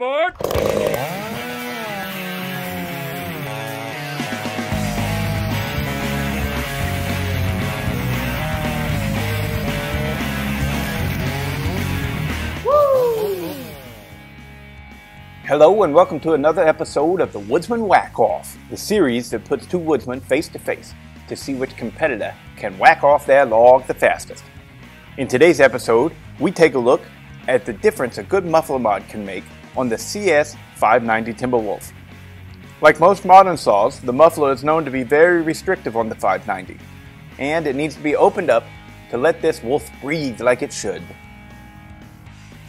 aboard! Hello and welcome to another episode of the Woodsman Whack-Off, the series that puts two woodsmen face to face to see which competitor can whack off their log the fastest. In today's episode, we take a look at the difference a good muffler mod can make on the CS 590 Timberwolf. Like most modern saws, the muffler is known to be very restrictive on the 590, and it needs to be opened up to let this wolf breathe like it should.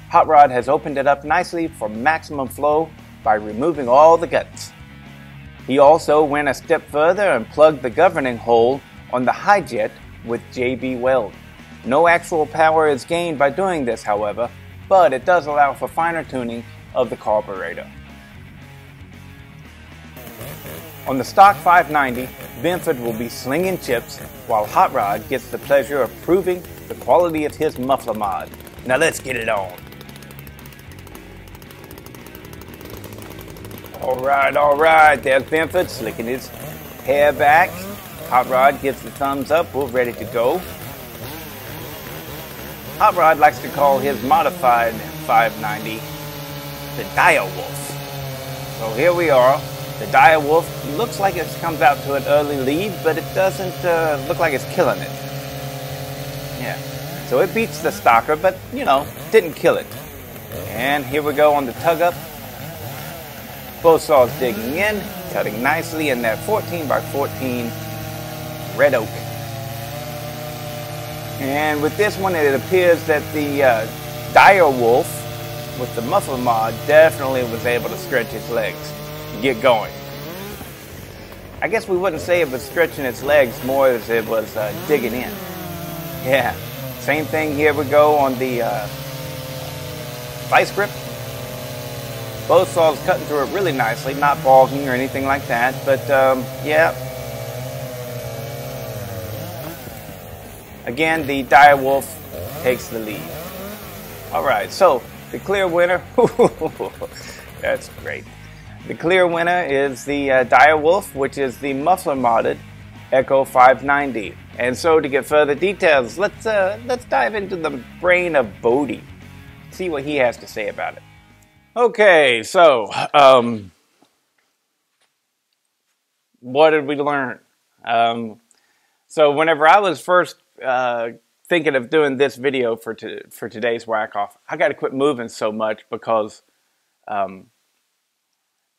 Hot Rod has opened it up nicely for maximum flow by removing all the guts. He also went a step further and plugged the governing hole on the high jet with JB weld. No actual power is gained by doing this, however, but it does allow for finer tuning of the carburetor. On the stock 590, Benford will be slinging chips while Hot Rod gets the pleasure of proving the quality of his muffler mod. Now let's get it on. Alright, there's Benford slicking his hair back. Hot Rod gives the thumbs up, we're ready to go. Hot Rod likes to call his modified 590 the Dire Wolf. So here we are. The Dire Wolf looks like it comes out to an early lead, but it doesn't look like it's killing it. Yeah, so it beats the Stalker, but you know, didn't kill it. And here we go on the tug up. Both saws digging in, cutting nicely in that 14x14 red oak. And with this one, it appears that the Dire Wolf with the muffler mod definitely was able to stretch its legs and get going. I guess we wouldn't say it was stretching its legs more as it was digging in. Yeah, same thing here we go on the vice grip. Both saws cutting through it really nicely, not bogging or anything like that, but yeah. Again, the Dire Wolf takes the lead. Alright, so the clear winner, that's great. The clear winner is the Dire Wolf, which is the muffler modded Echo 590. And so to get further details, let's dive into the brain of Bodie, see what he has to say about it. Okay, so what did we learn? So whenever I was first thinking of doing this video for today's whack-off, I got to quit moving so much because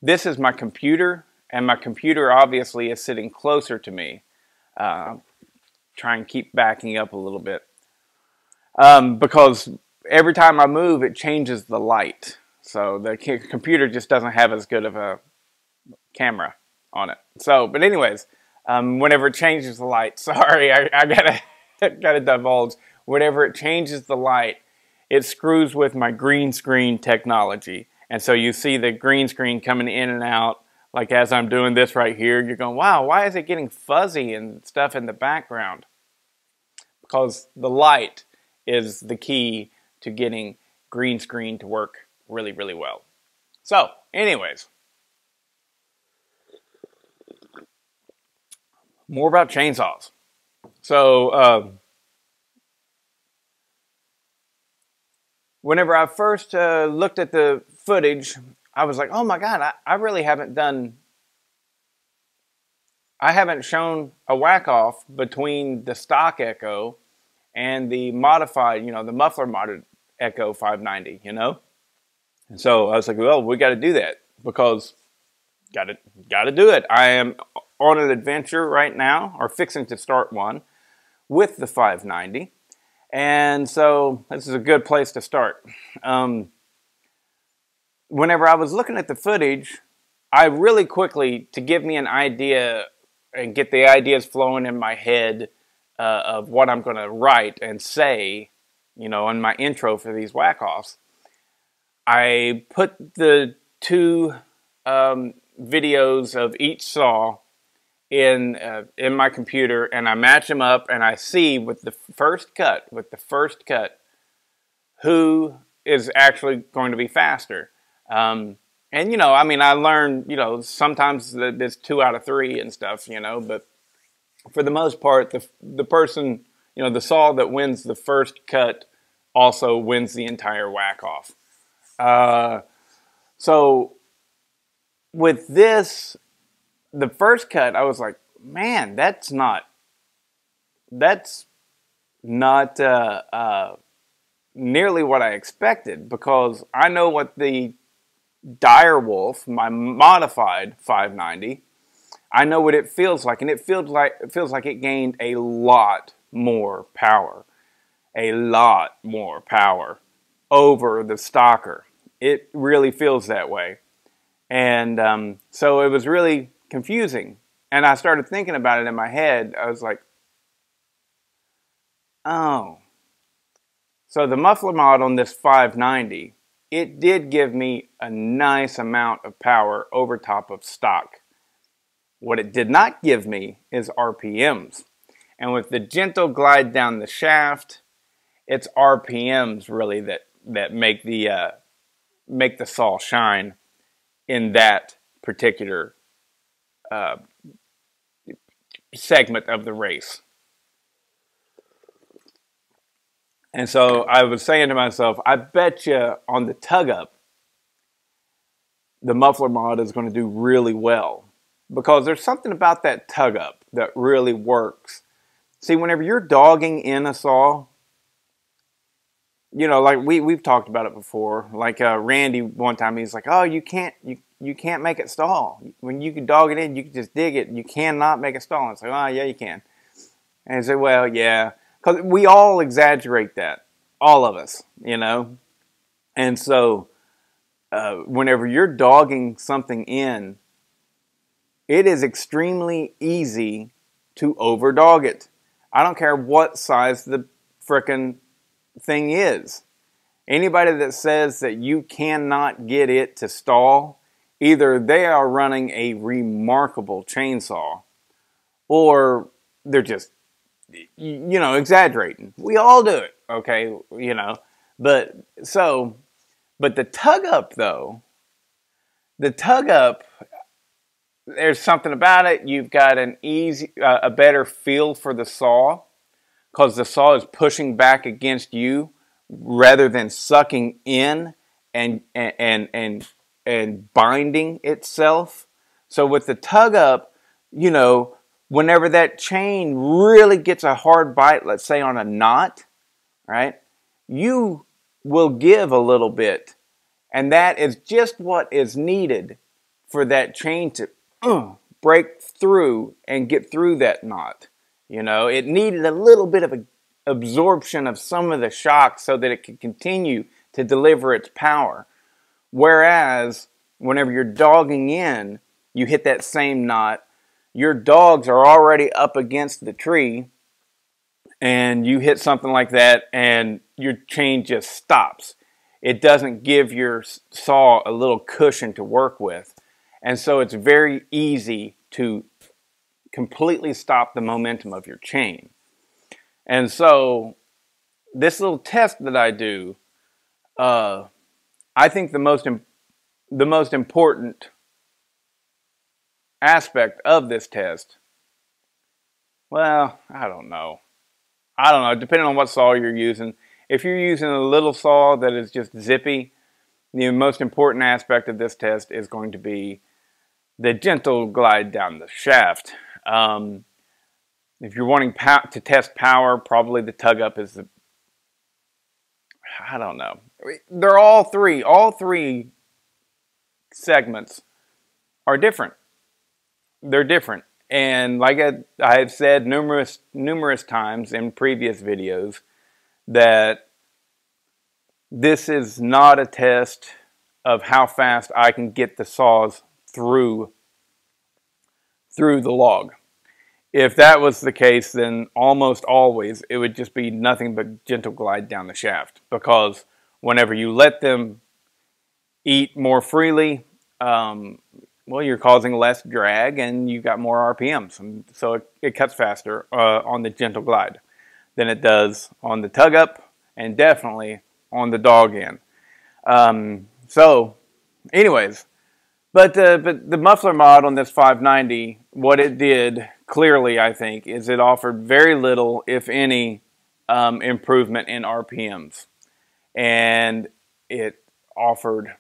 this is my computer, and my computer obviously is sitting closer to me. Try and keep backing up a little bit because every time I move, it changes the light. So the computer just doesn't have as good of a camera on it. So, but anyways, whenever it changes the light, sorry, I gotta divulge. Whenever it changes the light, it screws with my green screen technology. And so you see the green screen coming in and out, like as I'm doing this right here, you're going, wow, why is it getting fuzzy and stuff in the background? Because the light is the key to getting green screen to work really, really well. So, anyways, more about chainsaws. So, whenever I first looked at the footage, I was like, oh my God, I really haven't shown a whack-off between the stock Echo and the modified, you know, the muffler modded Echo 590, you know? And so I was like, well, we got to do that because got to do it. I am on an adventure right now, or fixing to start one, with the 590. And so this is a good place to start. Whenever I was looking at the footage, I really quickly, to give me an idea and get the ideas flowing in my head of what I'm going to write and say, you know, in my intro for these whack-offs, I put the two videos of each saw in my computer, and I match them up, and I see with the first cut, who is actually going to be faster. And, you know, I mean, I learned, you know, sometimes that there's 2 out of 3 and stuff, you know, but for the most part, the person, you know, the saw that wins the first cut also wins the entire whack off. So with this, the first cut, I was like, man, that's not nearly what I expected, because I know what the Direwolf, my modified 590, I know what it feels like, and it feels like it gained a lot more power, over the stalker. It really feels that way, and so it was really confusing. And I started thinking about it in my head. I was like, oh, so the muffler mod on this 590, it did give me a nice amount of power over top of stock. What it did not give me is RPMs. And with the gentle glide down the shaft, it's RPMs really that make the saw shine in that particular segment of the race. And so I was saying to myself, I bet you on the tug up, the muffler mod is going to do really well, because there's something about that tug up that really works. See, whenever you're dogging in a saw, you know, like we've talked about it before. Like Randy one time, he's like, "Oh, you can't make it stall. When you can dog it in, you can just dig it. You cannot make it stall." And it's like, "Oh, yeah, you can." And I said, "Well, yeah." Because we all exaggerate that. All of us, you know. And so whenever you're dogging something in, it is extremely easy to overdog it. I don't care what size the frickin' thing is. Anybody that says that you cannot get it to stall, either they are running a remarkable chainsaw, or they're just, you know, exaggerating. We all do it, okay, you know. But the tug up though, there's something about it. You've got a better feel for the saw, because the saw is pushing back against you rather than sucking in and binding itself. So with the tug up, you know, whenever that chain really gets a hard bite, let's say on a knot, right, you will give a little bit. And that is just what is needed for that chain to break through and get through that knot. You know, it needed a little bit of absorption of some of the shock so that it could continue to deliver its power. Whereas, whenever you're dogging in, you hit that same knot, your dogs are already up against the tree, and you hit something like that, and your chain just stops. It doesn't give your saw a little cushion to work with. And so it's very easy to completely stop the momentum of your chain. And so this little test that I do, I think the most important aspect of this test, well, I don't know, depending on what saw you're using. If you're using a little saw that is just zippy, the most important aspect of this test is going to be the gentle glide down the shaft. If you're wanting to test power, probably the tug up is I don't know. They're all three segments are different. They're different. And like I have said numerous times in previous videos, that this is not a test of how fast I can get the saws through the log. If that was the case, then almost always it would just be nothing but gentle glide down the shaft, because whenever you let them eat more freely, well, you're causing less drag and you've got more RPMs, and so it cuts faster on the gentle glide than it does on the tug up, and definitely on the dog end. So Anyways, but the muffler mod on this 590, what it did clearly, I think, is it offered very little, if any, improvement in RPMs, and it offered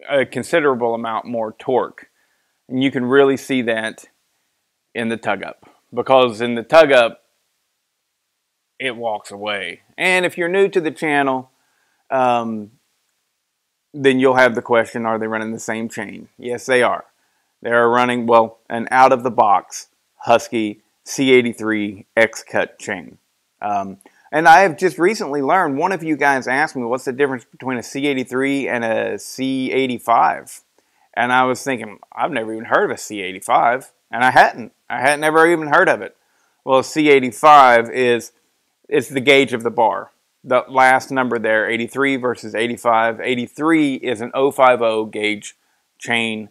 a considerable amount more torque, and you can really see that in the tug up, because in the tug up it walks away. And if you're new to the channel, then you'll have the question, are they running the same chain? Yes, they are. They're running, well, an out-of-the-box Husky C83 X-Cut chain. And I have just recently learned, one of you guys asked me, what's the difference between a C83 and a C85? And I was thinking, I've never even heard of a C85. And I hadn't ever even heard of it. Well, a C85 it's the gauge of the bar. The last number there, 83 versus 85. 83 is an 050 gauge chain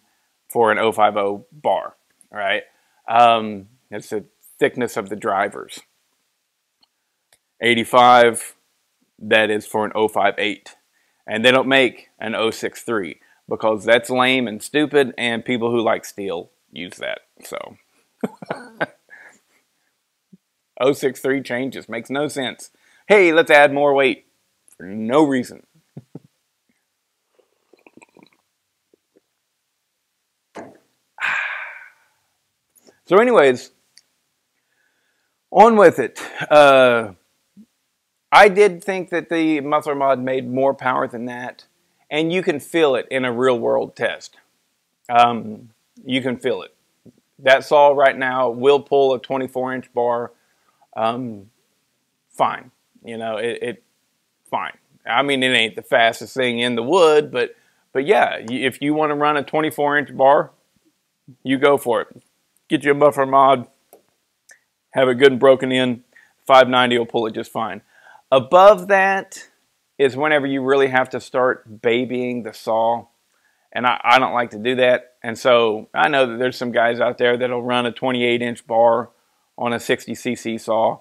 for an 050 bar, right? It's the thickness of the drivers. 85, that is for an 058. And they don't make an 063 because that's lame and stupid, and people who like steel use that. So 063 chain just makes no sense. Hey, let's add more weight for no reason. So anyways, on with it. I did think that the muffler mod made more power than that, and you can feel it in a real world test. You can feel it. That saw right now will pull a 24-inch bar fine. You know, it fine. I mean, it ain't the fastest thing in the wood, but yeah, if you want to run a 24-inch bar, you go for it. Get you a muffler mod, have it good and broken in, 590 will pull it just fine. Above that is whenever you really have to start babying the saw, and I don't like to do that. And so I know that there's some guys out there that'll run a 28-inch bar on a 60cc saw.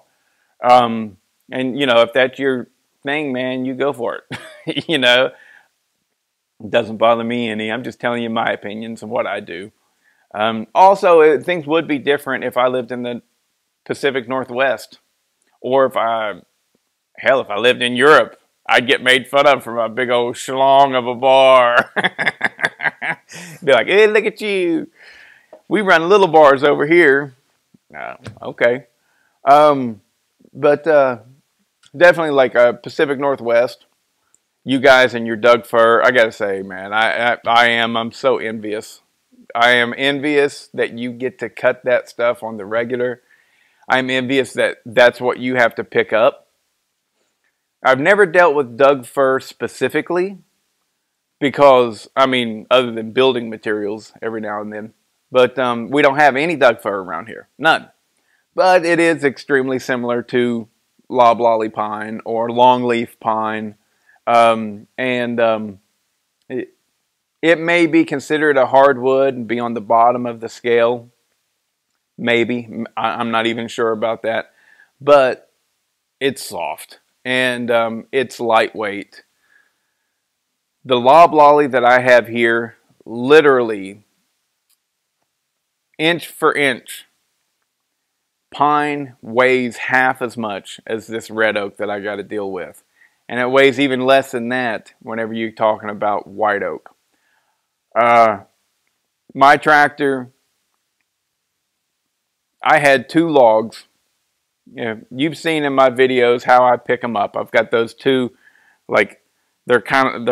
And, you know, if that's your thing, man, you go for it. You know, it doesn't bother me any. I'm just telling you my opinions of what I do. Also, things would be different if I lived in the Pacific Northwest. Or if I lived in Europe, I'd get made fun of for my big old schlong of a bar. Be like, hey, look at you. We run little bars over here. Okay. But definitely like Pacific Northwest, you guys and your Doug fir, I gotta say, man, I'm so envious. I am envious that you get to cut that stuff on the regular. I'm envious that that's what you have to pick up. I've never dealt with Doug fir specifically because, I mean, other than building materials every now and then, but we don't have any Doug fir around here, none. But it is extremely similar to loblolly pine or longleaf pine, it may be considered a hardwood and be on the bottom of the scale. Maybe. I'm not even sure about that. But it's soft and it's lightweight. The loblolly that I have here, literally inch for inch, pine weighs half as much as this red oak that I got to deal with. And it weighs even less than that whenever you're talking about white oak. My tractor, I had 2 logs. You know, you've seen in my videos how I pick them up. I've got those 2, like, they're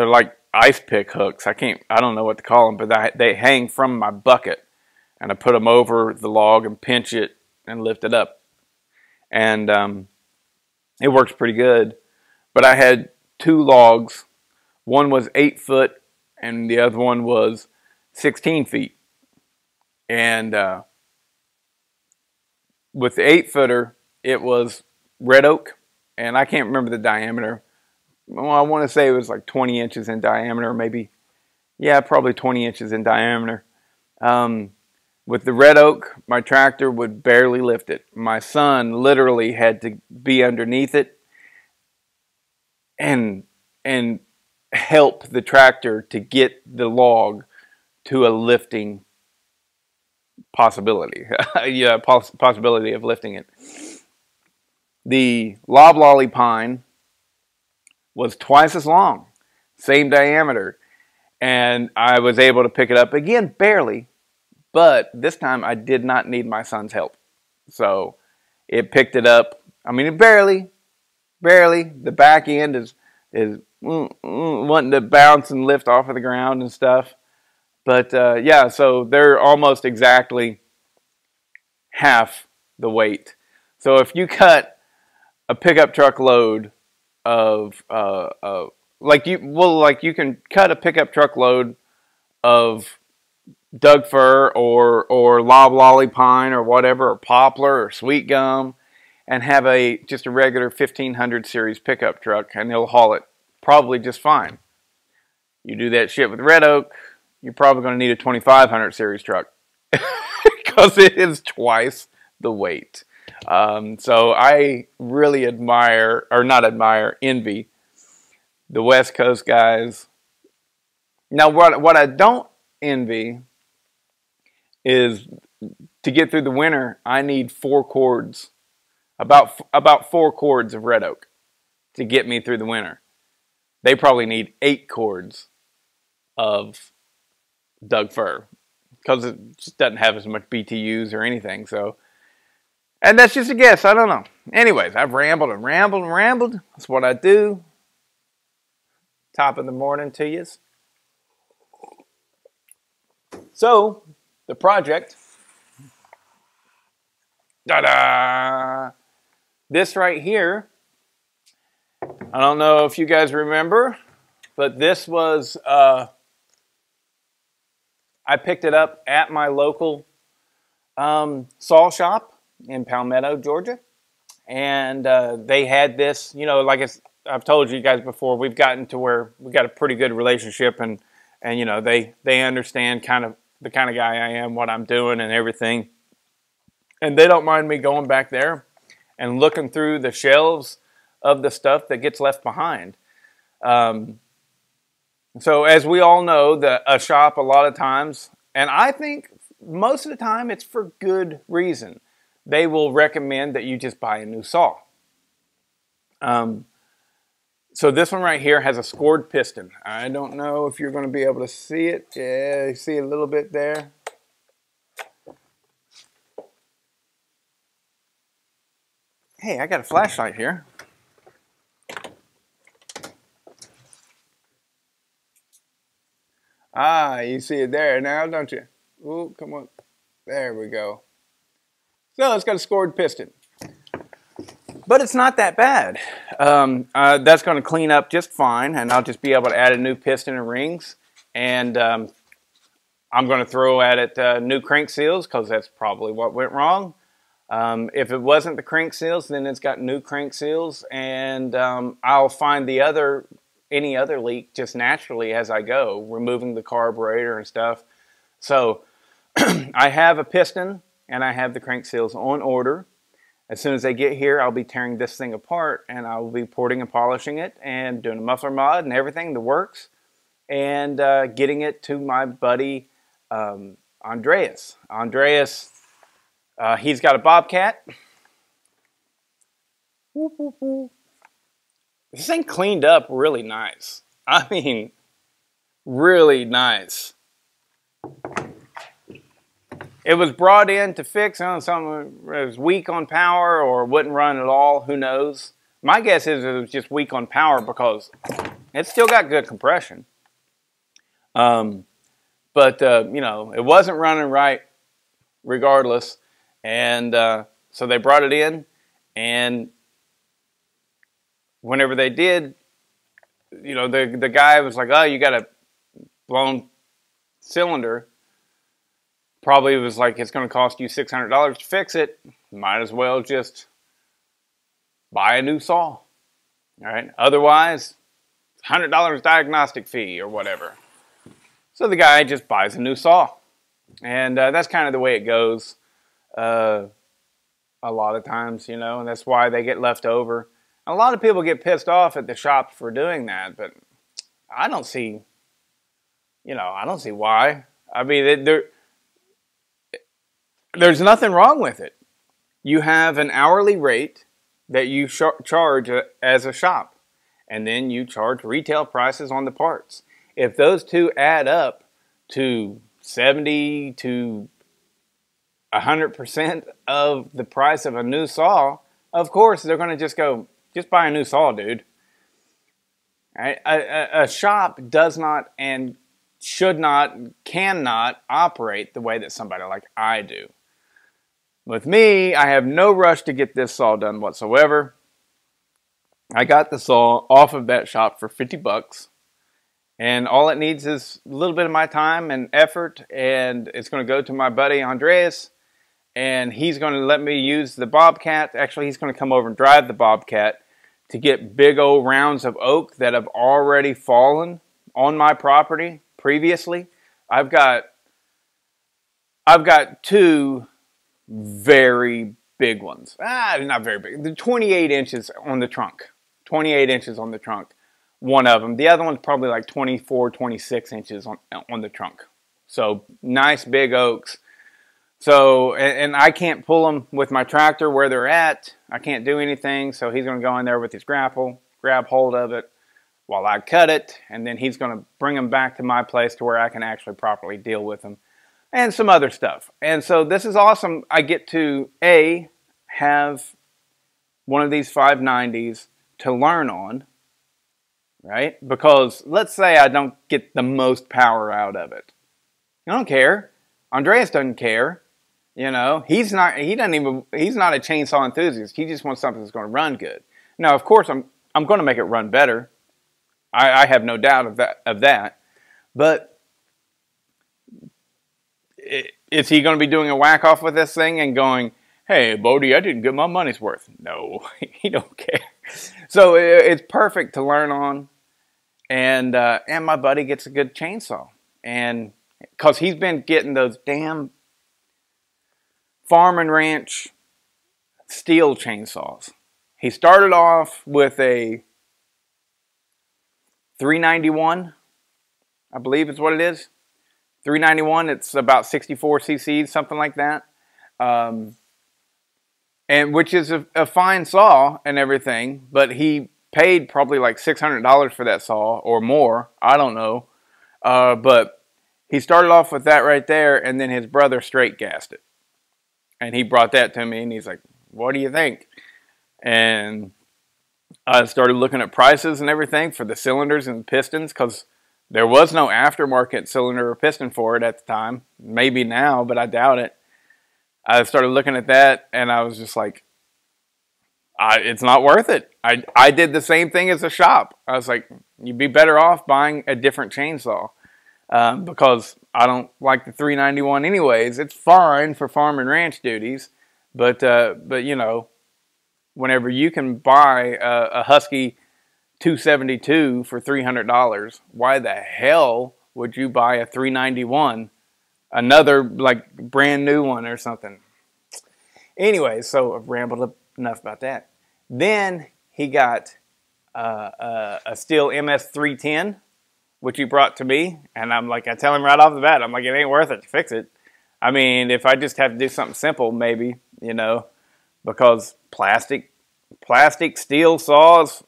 like ice pick hooks. I don't know what to call them, but they hang from my bucket. And I put them over the log and pinch it and lift it up. And it works pretty good. But I had 2 logs. One was 8 foot and the other one was 16 feet. And with the 8-footer, it was red oak. And I can't remember the diameter. Well, I want to say it was like 20 inches in diameter, maybe. Yeah, probably 20 inches in diameter. With the red oak, my tractor would barely lift it. My son literally had to be underneath it and help the tractor to get the log to a lifting possibility. Yeah, possibility of lifting it. The loblolly pine was twice as long, same diameter, and I was able to pick it up again, barely, but this time I did not need my son's help. So it picked it up. I mean, barely. The back end is wanting to bounce and lift off of the ground and stuff. But yeah, so they're almost exactly half the weight. So if you cut a pickup truck load of like you can cut a pickup truck load of Doug fir or loblolly pine or whatever, or poplar or sweet gum, and have just a regular 1500 series pickup truck, and they'll haul it probably just fine. You do that shit with red oak, you're probably going to need a 2500 series truck because it is twice the weight. So I really admire, or not admire, envy the West Coast guys. Now, what I don't envy is, to get through the winter, I need 4 cords, about 4 cords of red oak to get me through the winter. They probably need 8 cords of Doug fir because it just doesn't have as much BTUs or anything. So, and that's just a guess. I don't know. Anyways, I've rambled and rambled and rambled. That's what I do. Top of the morning to you. So, the project. Ta-da! This right here, I don't know if you guys remember, but this was, I picked it up at my local saw shop in Palmetto, Georgia. And they had this, you know, like I've told you guys before, we've gotten to where we've got a pretty good relationship, and you know, they understand kind of the kind of guy I am, what I'm doing and everything. And they don't mind me going back there and looking through the shelves of the stuff that gets left behind. So as we all know, a shop a lot of times, and I think most of the time it's for good reason, they will recommend that you just buy a new saw. So this one right here has a scored piston. I don't know if you're going to be able to see it. Yeah, you see a little bit there. Hey, I got a flashlight here. Ah, you see it there now, don't you? Ooh, come on. There we go. So it's got a scored piston. But it's not that bad. That's going to clean up just fine, and I'll just be able to add a new piston and rings. And I'm going to throw at it new crank seals, because that's probably what went wrong. If it wasn't the crank seals, then it's got new crank seals, and I'll find any other leak just naturally as I go, removing the carburetor and stuff. So I have a piston and I have the crank seals on order. As soon as they get here, I'll be tearing this thing apart, and I will be porting and polishing it and doing a muffler mod and everything, the works, and getting it to my buddy Andreas. He's got a Bobcat. Whoop, whoop, whoop. This thing cleaned up really nice. I mean, really nice. It was brought in to fix, something was weak on power or wouldn't run at all. Who knows? My guess is it was just weak on power because it's still got good compression. But you know, it wasn't running right regardless. And so they brought it in, and whenever they did, you know, the guy was like, oh, you got a blown cylinder. Probably was like, it's going to cost you $600 to fix it. Might as well just buy a new saw. All right. Otherwise, $100 diagnostic fee or whatever. So the guy just buys a new saw. And that's kind of the way it goes a lot of times, you know, and that's why they get left over. A lot of people get pissed off at the shop for doing that, but I don't see, I don't see why. I mean, there's nothing wrong with it. You have an hourly rate that you charge as a shop, and then you charge retail prices on the parts. If those two add up to 70 to 100% of the price of a new saw, of course they're going to just buy a new saw, dude. Right? A shop does not and should not, cannot operate the way that somebody like I do. With me, I have no rush to get this saw done whatsoever. I got the saw off of that shop for $50, and all it needs is a little bit of my time and effort, and it's going to go to my buddy Andreas, and he's going to let me use the Bobcat. Actually, he's going to come over and drive the Bobcat to get big old rounds of oak that have already fallen on my property previously. I've got two very big ones. Not very big. The 28 inches on the trunk. 28 inches on the trunk. One of them. The other one's probably like 24, 26 inches on the trunk. So nice big oaks. So, and I can't pull them with my tractor where they're at. I can't do anything. So he's going to go in there with his grapple, grab hold of it while I cut it. And then he's going to bring them back to my place to where I can actually properly deal with them. And some other stuff. And so this is awesome. I get to, have one of these 590s to learn on, right? Because let's say I don't get the most power out of it. I don't care. Andreas doesn't care. He's not a chainsaw enthusiast. He just wants something that's going to run good. Now, of course, I'm going to make it run better. I have no doubt of that. But is he going to be doing a whack-off with this thing and going, hey, Bodie, I didn't get my money's worth? No, he don't care. So it's perfect to learn on. And my buddy gets a good chainsaw. And because he's been getting those damn farm and ranch steel chainsaws. He started off with a 391, I believe is what it is. 391, it's about 64 cc's, something like that. And which is a fine saw and everything, but he paid probably like $600 for that saw or more. I don't know. But he started off with that right there, and then his brother straight gassed it. And he brought that to me, and he's like, what do you think? And I started looking at prices and everything for the cylinders and pistons, because there was no aftermarket cylinder or piston for it at the time. Maybe now, but I doubt it. I started looking at that, and I was just like, it's not worth it. I did the same thing as a shop. I was like, you'd be better off buying a different chainsaw, because I don't like the 391 anyways. It's fine for farm and ranch duties, but whenever you can buy a Husky 272 for $300, why the hell would you buy a 391, another like brand new one or something? Anyway, so I've rambled enough about that. Then he got a Steel MS310, which he brought to me, and I'm like, I tell him right off the bat, I'm like, it ain't worth it to fix it. I mean, if I just have to do something simple, maybe, because plastic steel saws,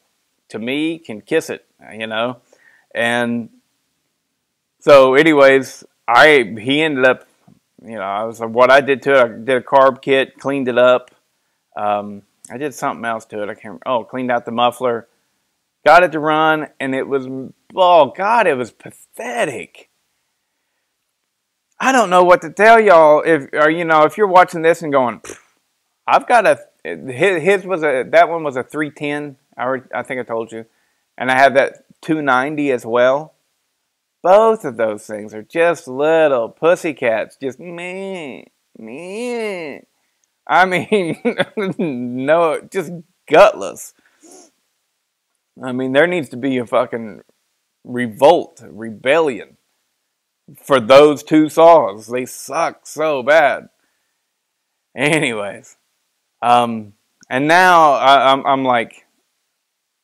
to me, can kiss it, And so anyways, he ended up, what I did to it, I did a carb kit, cleaned it up. I did something else to it. I can't remember. Cleaned out the muffler, got it to run, and it was, oh God, it was pathetic. I don't know what to tell y'all if you're watching this and going, I've got that one was a 310. I think I told you. And I have that 290 as well. Both of those things are just little pussycats. Just meh. I mean, no, just gutless. I mean, there needs to be a fucking rebellion for those two saws. They suck so bad. Anyways. And now I'm like,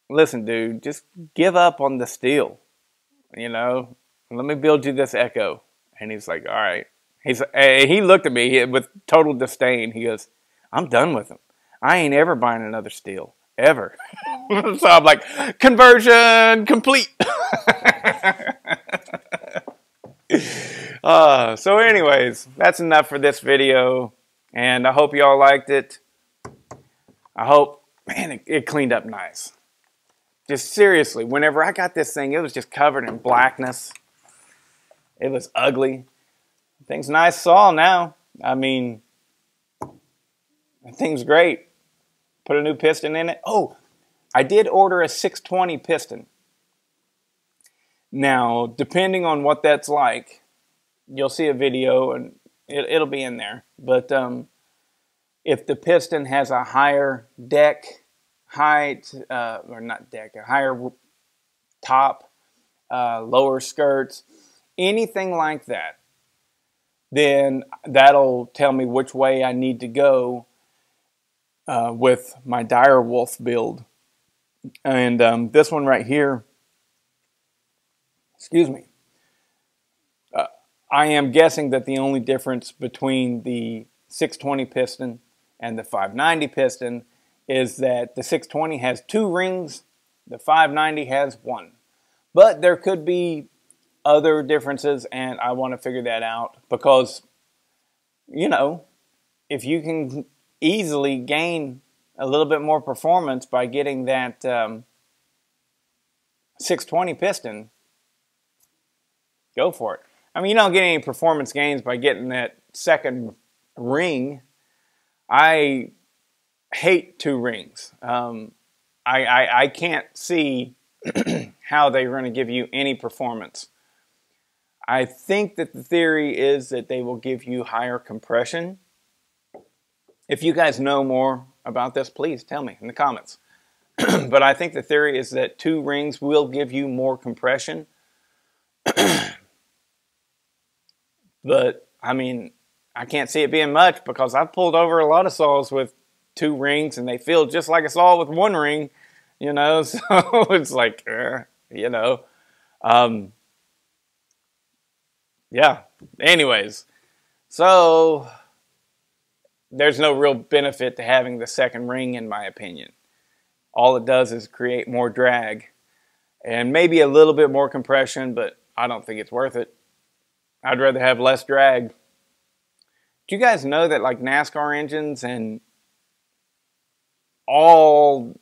listen, dude, just give up on the steel. you know, let me build you this Echo. And he's like, all right. He looked at me with total disdain. He goes, I'm done with them. I ain't ever buying another steel, ever. So I'm like, conversion complete. So anyways, that's enough for this video. And I hope y'all liked it. I hope, man, it cleaned up nice. Just seriously, whenever I got this thing, it was just covered in blackness. It was ugly. Thing's nice saw now. I mean, the thing's great. Put a new piston in it. Oh, I did order a 620 piston. Now, depending on what that's like, you'll see a video and it'll be in there. But if the piston has a higher deck height, or not deck, a higher top, lower skirts, anything like that, then that'll tell me which way I need to go with my Dire Wolf build. And this one right here, excuse me, I am guessing that the only difference between the 620 piston and the 590 piston is that the 620 has 2 rings, the 590 has 1. But there could be other differences, and I want to figure that out because, you know, if you can easily gain a little bit more performance by getting that 620 piston, go for it. I mean, you don't get any performance gains by getting that second ring. I hate 2 rings. I can't see how they're going to give you any performance. I think that the theory is that they will give you higher compression. If you guys know more about this, please tell me in the comments. But I think the theory is that 2 rings will give you more compression. But, I mean, I can't see it being much because I've pulled over a lot of saws with 2 rings and they feel just like a saw with 1 ring, you know, so it's like, you know. Yeah, anyways, so there's no real benefit to having the second ring in my opinion. All it does is create more drag and maybe a little bit more compression, but I don't think it's worth it. I'd rather have less drag. Do you guys know that like NASCAR engines and all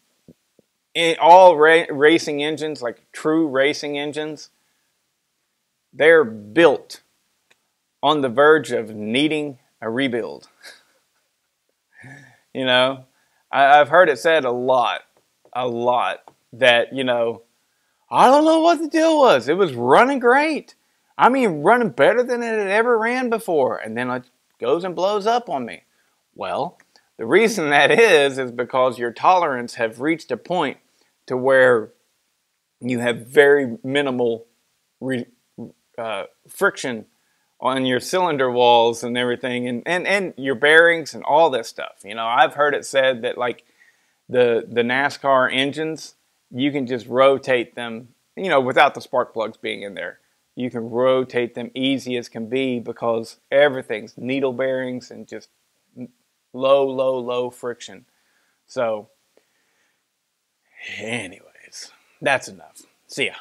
racing engines, like true racing engines, they're built on the verge of needing a rebuild. You know, I've heard it said a lot, that, you know, I don't know what the deal was. It was running great. I mean, running better than it had ever ran before. And then it goes and blows up on me. Well, the reason that is because your tolerance have reached a point to where you have very minimal friction on your cylinder walls and everything, and your bearings and all this stuff. You know, I've heard it said that like the NASCAR engines, you can just rotate them, you know, without the spark plugs being in there. You can rotate them easy as can be because everything's needle bearings and just low friction. So anyways, that's enough. See ya.